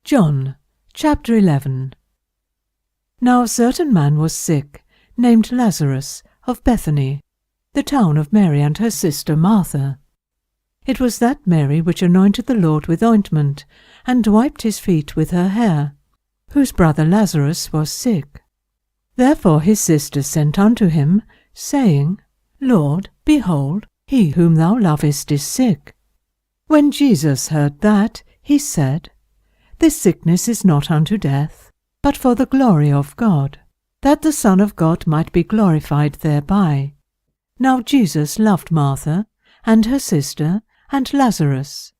John, chapter 11. Now a certain man was sick, named Lazarus, of Bethany, the town of Mary and her sister Martha. It was that Mary which anointed the Lord with ointment, and wiped his feet with her hair, whose brother Lazarus was sick. Therefore his sister sent unto him, saying, Lord, behold, he whom thou lovest is sick. When Jesus heard that, he said, This sickness is not unto death, but for the glory of God, that the Son of God might be glorified thereby. Now Jesus loved Martha, and her sister, and Lazarus.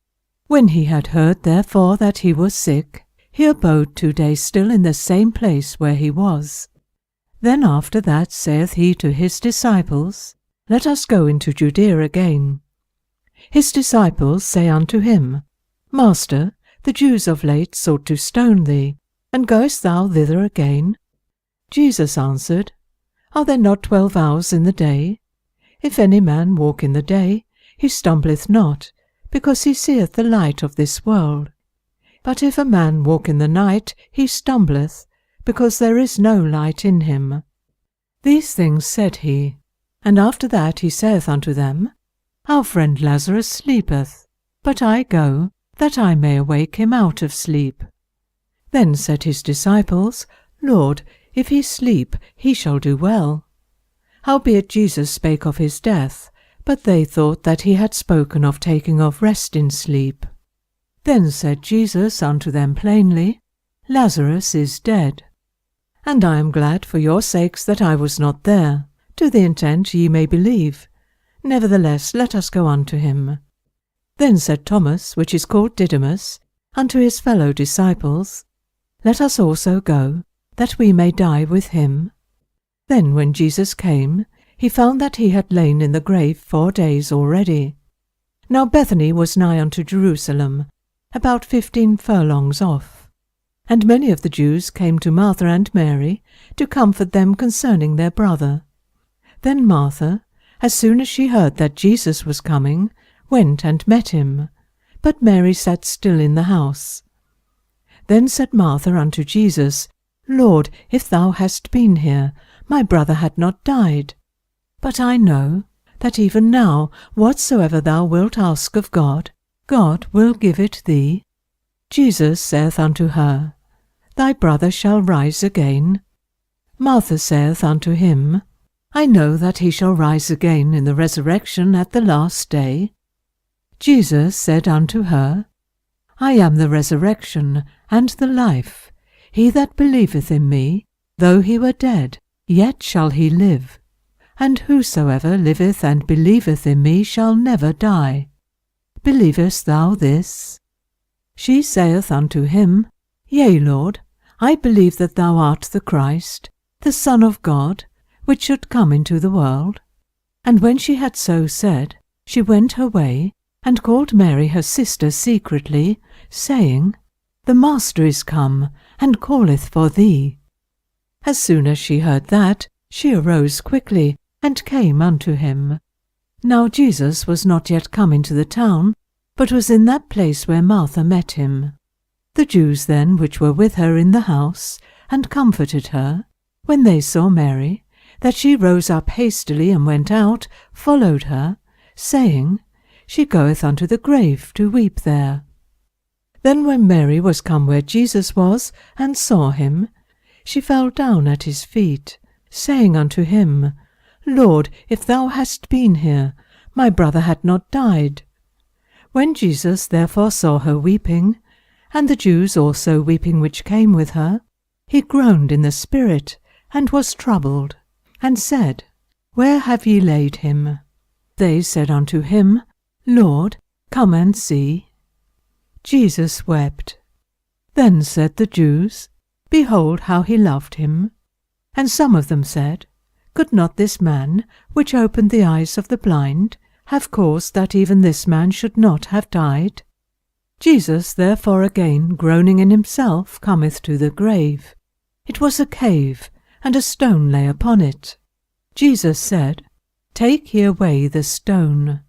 When he had heard therefore that he was sick, he abode 2 days still in the same place where he was. Then after that saith he to his disciples, Let us go into Judaea again. His disciples say unto him, Master, the Jews of late sought to stone thee, and goest thou thither again? Jesus answered, Are there not 12 hours in the day? If any man walk in the day, he stumbleth not, because he seeth the light of this world. But if a man walk in the night, he stumbleth, because there is no light in him. These things said he, and after that he saith unto them, Our friend Lazarus sleepeth, but I go, that I may awake him out of sleep. Then said his disciples, Lord, if he sleep, he shall do well. Howbeit Jesus spake of his death, but they thought that he had spoken of taking of rest in sleep. Then said Jesus unto them plainly, Lazarus is dead. And I am glad for your sakes that I was not there, to the intent ye may believe. Nevertheless let us go unto him. Then said Thomas, which is called Didymus, unto his fellow disciples, Let us also go, that we may die with him. Then when Jesus came, he found that he had lain in the grave 4 days already. Now Bethany was nigh unto Jerusalem, about 15 furlongs off. And many of the Jews came to Martha and Mary, to comfort them concerning their brother. Then Martha, as soon as she heard that Jesus was coming, went and met him, but Mary sat still in the house. Then said Martha unto Jesus, Lord, if thou hadst been here, my brother had not died. But I know that even now whatsoever thou wilt ask of God, God will give it thee. Jesus saith unto her, Thy brother shall rise again. Martha saith unto him, I know that he shall rise again in the resurrection at the last day. Jesus said unto her, I am the resurrection and the life. He that believeth in me, though he were dead, yet shall he live. And whosoever liveth and believeth in me shall never die. Believest thou this? She saith unto him, Yea, Lord, I believe that thou art the Christ, the Son of God, which should come into the world. And when she had so said, she went her way, and called Mary her sister secretly, saying, The Master is come, and calleth for thee. As soon as she heard that, she arose quickly, and came unto him. Now Jesus was not yet come into the town, but was in that place where Martha met him. The Jews then which were with her in the house, and comforted her, when they saw Mary, that she rose up hastily and went out, followed her, saying, She goeth unto the grave to weep there. Then when Mary was come where Jesus was, and saw him, she fell down at his feet, saying unto him, Lord, if thou hadst been here, my brother had not died. When Jesus therefore saw her weeping, and the Jews also weeping which came with her, he groaned in the spirit, and was troubled, and said, Where have ye laid him? They said unto him, Lord, come and see. Jesus wept. Then said the Jews, Behold how he loved him. And some of them said, Could not this man, which opened the eyes of the blind, have caused that even this man should not have died? Jesus therefore again groaning in himself cometh to the grave. It was a cave, and a stone lay upon it. Jesus said, Take ye away the stone.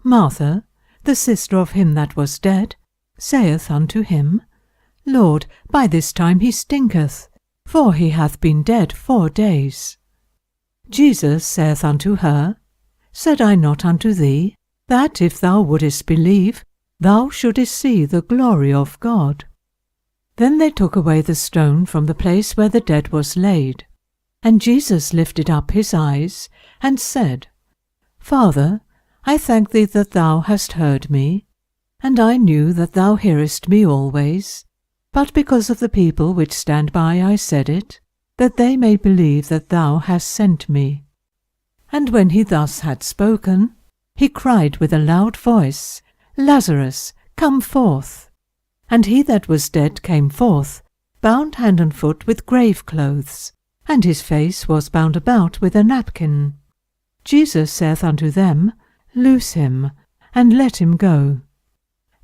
Martha, the sister of him that was dead, saith unto him, Lord, by this time he stinketh, for he hath been dead 4 days. Jesus saith unto her, Said I not unto thee, that if thou wouldest believe, thou shouldest see the glory of God? Then they took away the stone from the place where the dead was laid. And Jesus lifted up his eyes, and said, Father, I thank thee that thou hast heard me, and I knew that thou hearest me always, but because of the people which stand by I said it, that they may believe that thou hast sent me. And when he thus had spoken, he cried with a loud voice, Lazarus, come forth. And he that was dead came forth, bound hand and foot with grave clothes, and his face was bound about with a napkin. Jesus saith unto them, Loose him, and let him go.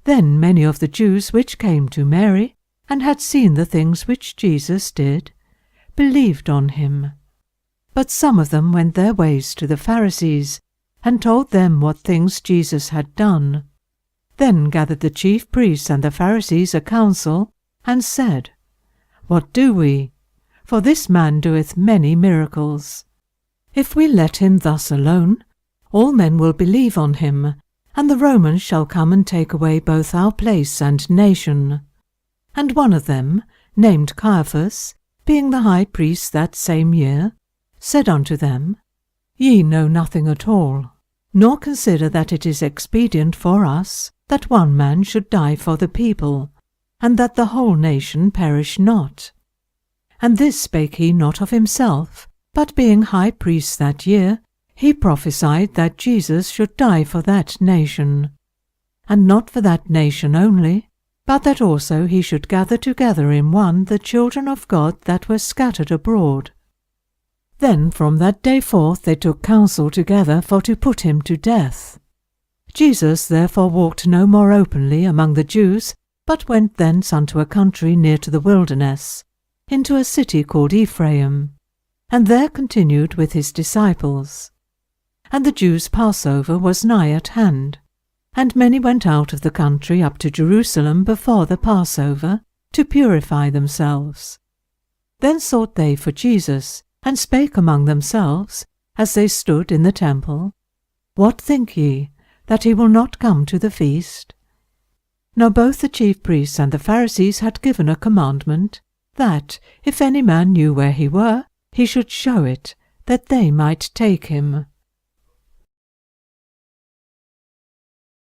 Then many of the Jews which came to Mary, and had seen the things which Jesus did, believed on him. But some of them went their ways to the Pharisees, and told them what things Jesus had done. Then gathered the chief priests and the Pharisees a council, and said, What do we? For this man doeth many miracles. If we let him thus alone, all men will believe on him, and the Romans shall come and take away both our place and nation. And one of them, named Caiaphas, being the high priest that same year, said unto them, Ye know nothing at all, nor consider that it is expedient for us that one man should die for the people, and that the whole nation perish not. And this spake he not of himself, but being high priest that year, he prophesied that Jesus should die for that nation. And not for that nation only, but that also he should gather together in one the children of God that were scattered abroad. Then from that day forth they took counsel together for to put him to death. Jesus therefore walked no more openly among the Jews, but went thence unto a country near to the wilderness, into a city called Ephraim, and there continued with his disciples. And the Jews' Passover was nigh at hand, and many went out of the country up to Jerusalem before the Passover, to purify themselves. Then sought they for Jesus, and spake among themselves, as they stood in the temple, What think ye, that he will not come to the feast? Now both the chief priests and the Pharisees had given a commandment, that, if any man knew where he were, he should show it, that they might take him.